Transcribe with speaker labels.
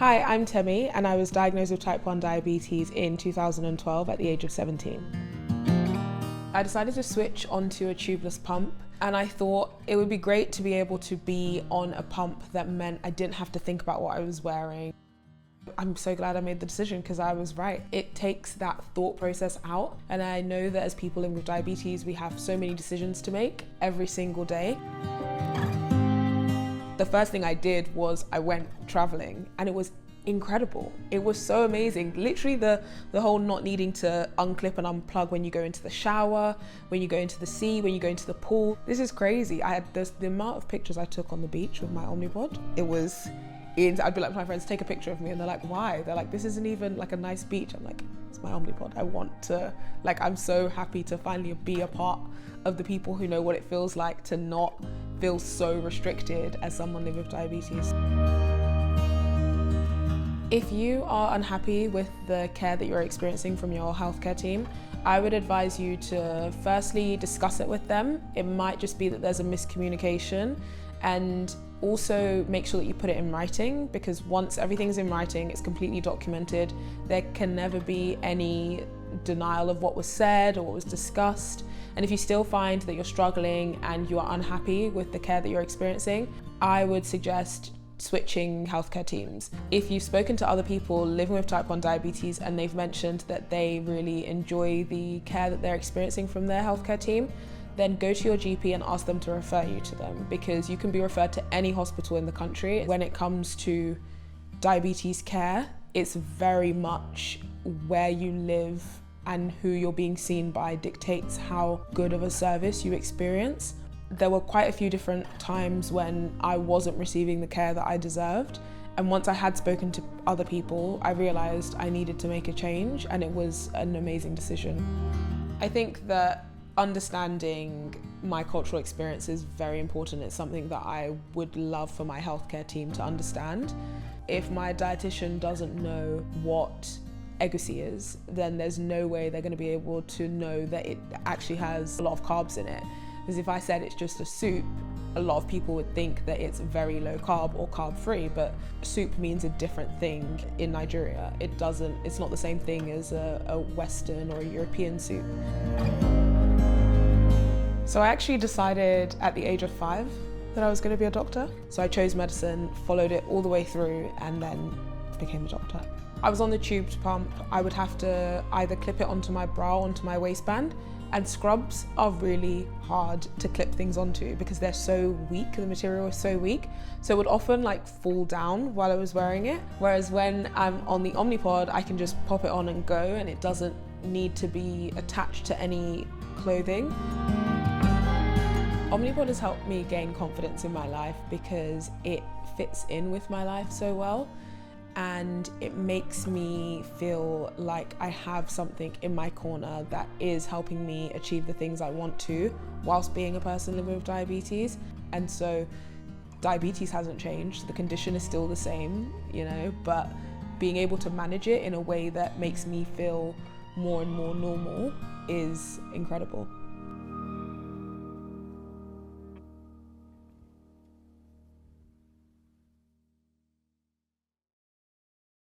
Speaker 1: Hi, I'm Temi and I was diagnosed with type 1 diabetes in 2012 at the age of 17. I decided to switch onto a tubeless pump and I thought it would be great to be able to be on a pump that meant I didn't have to think about what I was wearing. I'm so glad I made the decision because I was right. It takes that thought process out, and I know that as people living with diabetes, we have so many decisions to make every single day. The first thing I did was I went traveling, and it was incredible. It was so amazing. Literally the whole not needing to unclip and unplug when you go into the shower, when you go into the sea, when you go into the pool. This is crazy. I had the amount of pictures I took on the beach with my Omnipod. It was I'd be like, my friends, take a picture of me, and they're like, why? They're like, this isn't even like a nice beach. I'm like, it's my Omnipod. I want to, I'm so happy to finally be a part of the people who know what it feels like to not feel so restricted as someone living with diabetes. If you are unhappy with the care that you're experiencing from your healthcare team, I would advise you to firstly discuss it with them. It might just be that there's a miscommunication, and also make sure that you put it in writing, because once everything's in writing, it's completely documented. There can never be any denial of what was said or what was discussed. And if you still find that you're struggling and you are unhappy with the care that you're experiencing, I would suggest switching healthcare teams. If you've spoken to other people living with type 1 diabetes and they've mentioned that they really enjoy the care that they're experiencing from their healthcare team, then go to your GP and ask them to refer you to them, because you can be referred to any hospital in the country. When it comes to diabetes care, it's very much where you live and who you're being seen by dictates how good of a service you experience. There were quite a few different times when I wasn't receiving the care that I deserved. And once I had spoken to other people, I realized I needed to make a change, and it was an amazing decision. I think that understanding my cultural experience is very important. It's something that I would love for my healthcare team to understand. If my dietitian doesn't know what egusi is, then there's no way they're going to be able to know that it actually has a lot of carbs in it. Because if I said it's just a soup, a lot of people would think that it's very low carb or carb free, but soup means a different thing in Nigeria. It's not the same thing as a Western or a European soup. So I actually decided at the age of 5 that I was going to be a doctor. So I chose medicine, followed it all the way through, and then became a doctor. I was on the tubed pump. I would have to either clip it onto my bra, onto my waistband, and scrubs are really hard to clip things onto because they're so weak, the material is so weak. So it would often fall down while I was wearing it. Whereas when I'm on the Omnipod, I can just pop it on and go, and it doesn't need to be attached to any clothing. Omnipod has helped me gain confidence in my life because it fits in with my life so well, and it makes me feel like I have something in my corner that is helping me achieve the things I want to whilst being a person living with diabetes. And so diabetes hasn't changed, the condition is still the same, but being able to manage it in a way that makes me feel more and more normal is incredible.